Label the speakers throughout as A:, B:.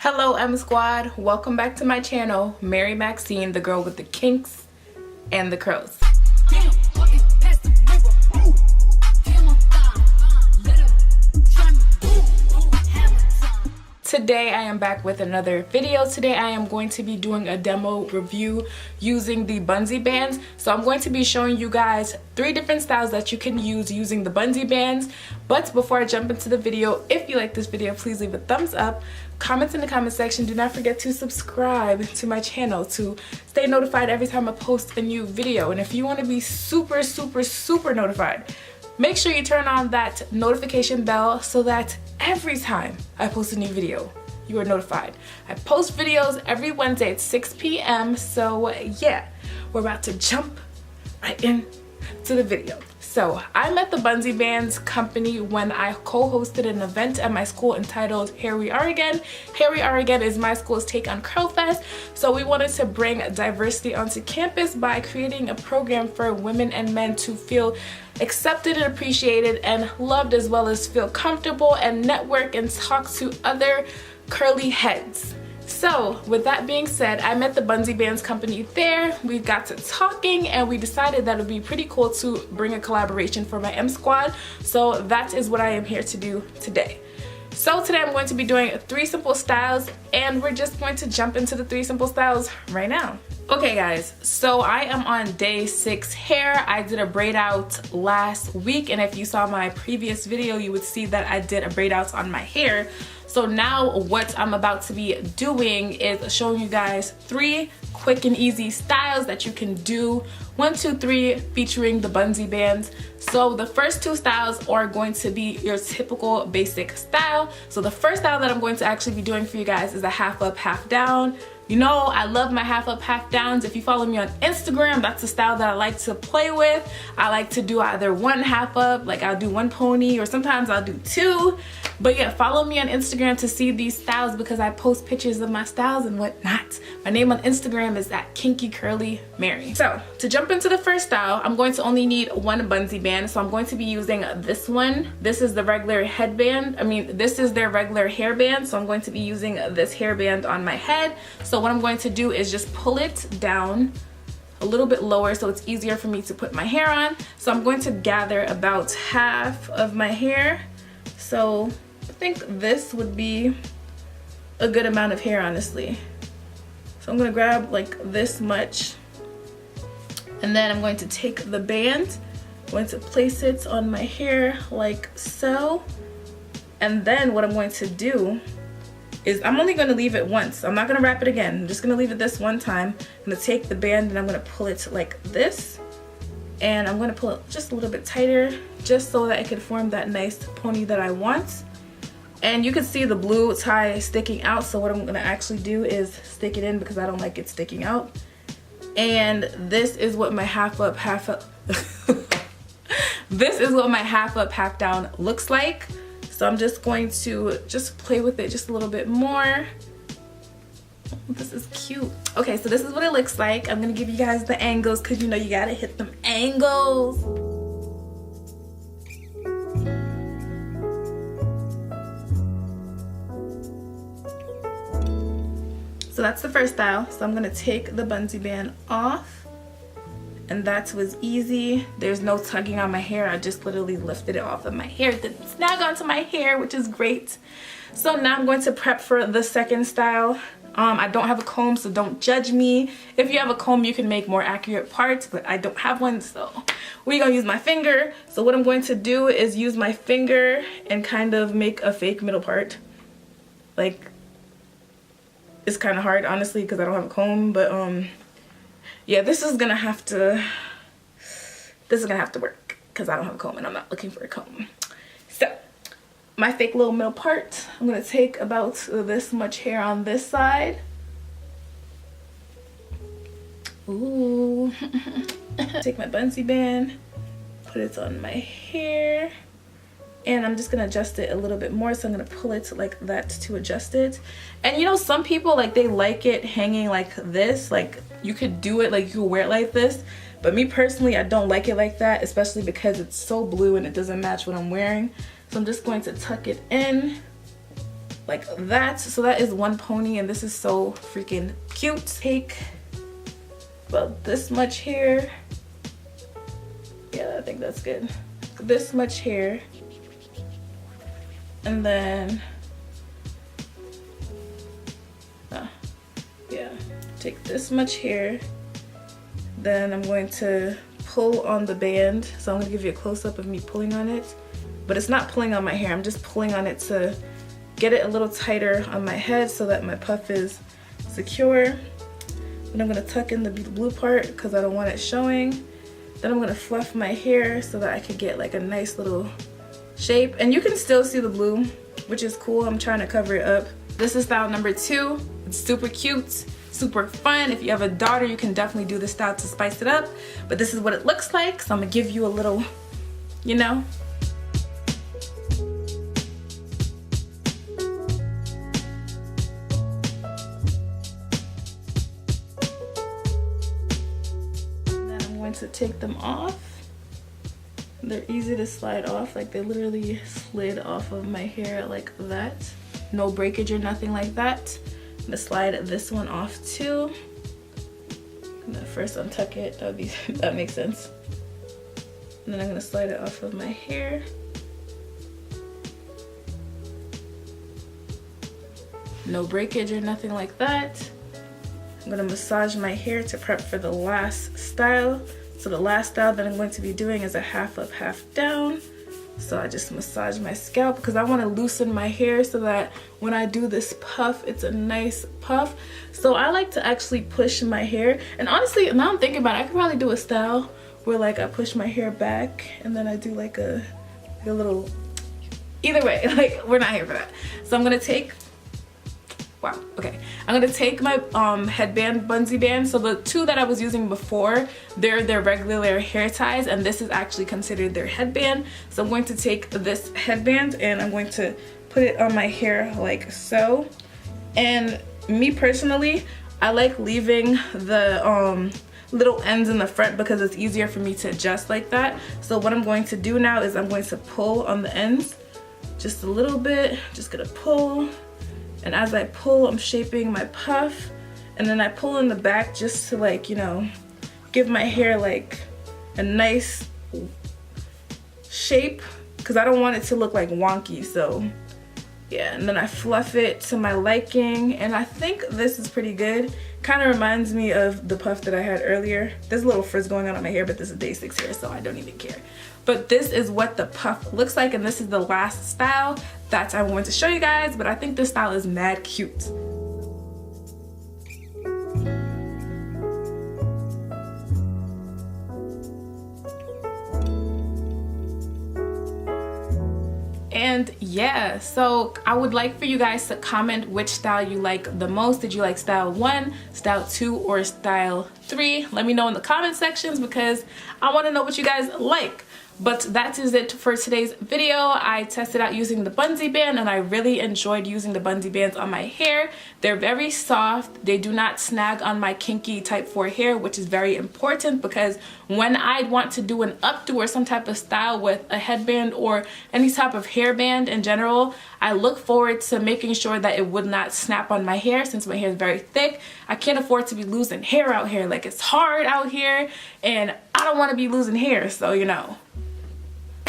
A: Hello MSquad, welcome back to my channel, Mary Maxine, the girl with the kinks and the curls. Today I am back with another video. Today I am going to be doing a demo review using the Bunzee bands. So I'm going to be showing you guys 3 different styles that you can use using the Bunzee bands. But before I jump into the video, if you like this video, please leave a thumbs up. Comments in the comment section. Do not forget to subscribe to my channel to stay notified every time I post a new video. And if you want to be super notified, make sure you turn on that notification bell so that every time I post a new video, you are notified. I post videos every Wednesday at 6 p.m. So yeah, we're about to jump right into the video. So I met the Bunzee Bands company when I co-hosted an event at my school entitled Here We Are Again. Here We Are Again is my school's take on Curl Fest. So we wanted to bring diversity onto campus by creating a program for women and men to feel accepted and appreciated and loved, as well as feel comfortable and network and talk to other curly heads. So with that being said, I met the Bunzee Bands company there. We got to talking and we decided that it would be pretty cool to bring a collaboration for my MSquad. So that is what I am here to do today. So today I'm going to be doing 3 simple styles, and we're just going to jump into the 3 simple styles right now. Okay guys, so I am on day 6 hair. I did a braid out last week, and if you saw my previous video, you would see that I did a braid out on my hair. So now what I'm about to be doing is showing you guys 3 quick and easy styles that you can do. 1, 2, 3 featuring the Bunzee bands. So the first 2 styles are going to be your typical basic style. So the first style that I'm going to actually be doing for you guys is a half up, half down. You know, I love my half up, half downs. If you follow me on Instagram, that's the style that I like to play with. I like to do either 1 half up, like I'll do 1 pony, or sometimes I'll do 2. But yeah, follow me on Instagram to see these styles because I post pictures of my styles and whatnot. My name on Instagram is @KinkyCurlyMary. So to jump into the first style, I'm going to only need 1 Bunzee band. So I'm going to be using this one. This is the regular headband. This is their regular hairband. So I'm going to be using this hairband on my head. So what I'm going to do is just pull it down a little bit lower so it's easier for me to put my hair on. So I'm going to gather about half of my hair. So I think this would be a good amount of hair, honestly. So I'm gonna grab like this much, and then I'm going to take the band, I'm going to place it on my hair like so, and then what I'm going to do is I'm only gonna leave it once. I'm not gonna wrap it again. I'm just gonna leave it this one time. I'm gonna take the band and I'm gonna pull it like this, and I'm gonna pull it just a little bit tighter just so that it can form that nice pony that I want. And you can see the blue tie sticking out, so what I'm gonna actually do is stick it in because I don't like it sticking out. And this is what my half up, half up this is what my half up, half down looks like. So I'm just going to just play with it just a little bit more. This is cute. Okay, so this is what it looks like. I'm gonna give you guys the angles because you know you gotta hit them angles. So that's the first style. So I'm gonna take the Bunzee band off, and that was easy. There's no tugging on my hair. I just literally lifted it off of my hair. It didn't snag onto my hair, which is great. So now I'm going to prep for the second style. I don't have a comb, so don't judge me. If you have a comb, you can make more accurate parts, but I don't have one, so we're gonna use my finger. So what I'm going to do is use my finger and kind of make a fake middle part. Like, it's kind of hard, honestly, because I don't have a comb, but yeah, this is gonna have to work because I don't have a comb and I'm not looking for a comb. So my fake little middle part, I'm gonna take about this much hair on this side. Ooh. Take my Bunzee band, put it on my hair, and I'm just gonna adjust it a little bit more. So I'm gonna pull it like that to adjust it. And you know, some people, like, they like it hanging like this. Like, you could do it, like you could wear it like this, but me personally, I don't like it like that, especially because it's so blue and it doesn't match what I'm wearing. So I'm just going to tuck it in like that. So that is one pony, and this is so freaking cute. Take about this much hair. Yeah, I think that's good. This much hair, and then yeah, take this much hair. Then I'm going to pull on the band. So I'm gonna give you a close-up of me pulling on it, but it's not pulling on my hair. I'm just pulling on it to get it a little tighter on my head so that my puff is secure. And I'm gonna tuck in the blue part because I don't want it showing. Then I'm gonna fluff my hair so that I could get like a nice little shape. And you can still see the blue, which is cool. I'm trying to cover it up. This is style number 2. It's super cute, super fun. If you have a daughter, you can definitely do this style to spice it up. But this is what it looks like. So I'm gonna give you a little, you know. To take them off. They're easy to slide off, like they literally slid off of my hair like that. No breakage or nothing like that. I'm gonna slide this one off too. I'm gonna first untuck it, that makes sense. And then I'm gonna slide it off of my hair. No breakage or nothing like that. I'm gonna massage my hair to prep for the last style. So the last style that I'm going to be doing is a half up, half down. So I just massage my scalp because I want to loosen my hair so that when I do this puff, it's a nice puff. So I like to actually push my hair. And honestly, now I'm thinking about it, I could probably do a style where like I push my hair back and then I do like a little, either way, like we're not here for that. So I'm gonna take, wow, okay. I'm gonna take my headband Bunzee band. So the two that I was using before, they're their regular hair ties, and this is actually considered their headband. So I'm going to take this headband and I'm going to put it on my hair like so. And me personally, I like leaving the little ends in the front because it's easier for me to adjust like that. So what I'm going to do now is I'm going to pull on the ends just a little bit. Just gonna pull. And as I pull, I'm shaping my puff, and then I pull in the back just to, like, you know, give my hair like a nice shape because I don't want it to look like wonky. So yeah, and then I fluff it to my liking, and I think this is pretty good. Kind of reminds me of the puff that I had earlier. There's a little frizz going on my hair, but this is day 6 hair, so I don't even care. But this is what the puff looks like, and this is the last style that I wanted to show you guys, but I think this style is mad cute. And yeah, so I would like for you guys to comment which style you like the most. Did you like style 1, style 2, or style 3? Let me know in the comment sections because I want to know what you guys like. But that is it for today's video. I tested out using the Bunzee band and I really enjoyed using the Bunzee bands on my hair. They're very soft. They do not snag on my kinky type 4 hair, which is very important because when I want to do an updo or some type of style with a headband or any type of hairband in general, I look forward to making sure that it would not snap on my hair since my hair is very thick. I can't afford to be losing hair out here. Like, it's hard out here and I don't want to be losing hair, so you know.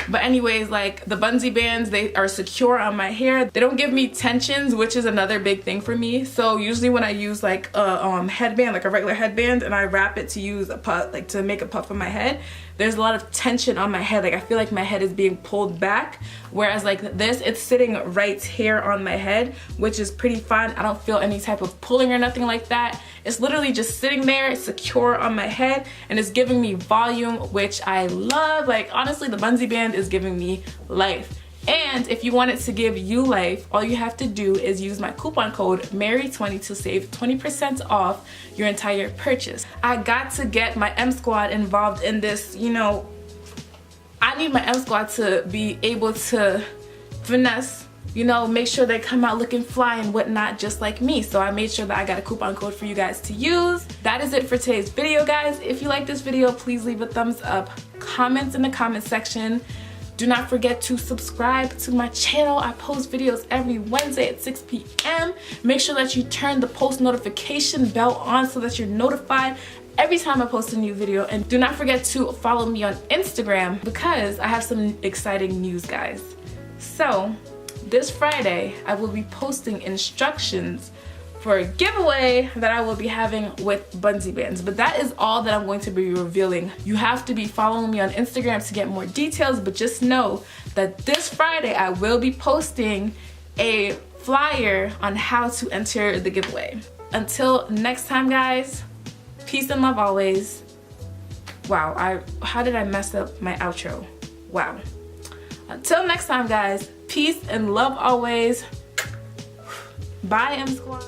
A: But anyways, like the Bunzee bands, they are secure on my hair. They don't give me tensions, which is another big thing for me. So usually when I use like a headband, like a regular headband, and I wrap it to use a puff, like to make a puff on my head, there's a lot of tension on my head. Like I feel like my head is being pulled back. Whereas like this, it's sitting right here on my head, which is pretty fun. I don't feel any type of pulling or nothing like that. It's literally just sitting there, it's secure on my head, and it's giving me volume, which I love. Like honestly, the Bunzee band is giving me life. And if you want it to give you life, all you have to do is use my coupon code MARY20 to save 20% off your entire purchase. I got to get my MSquad involved in this, you know. I need my MSquad to be able to finesse, you know, make sure they come out looking fly and whatnot just like me. So I made sure that I got a coupon code for you guys to use. That is it for today's video, guys. If you like this video, please leave a thumbs up, comment in the comment section. Do not forget to subscribe to my channel. I post videos every Wednesday at 6 p.m. Make sure that you turn the post notification bell on so that you're notified every time I post a new video. And do not forget to follow me on Instagram because I have some exciting news, guys. So this Friday I will be posting instructions for a giveaway that I will be having with Bunzee bands. But that is all that I'm going to be revealing. You have to be following me on Instagram to get more details, but just know that this Friday I will be posting a flyer on how to enter the giveaway. Until next time, guys, peace and love always. Wow, how did I mess up my outro? Wow. Until next time, guys, peace and love always. Bye, MSquad.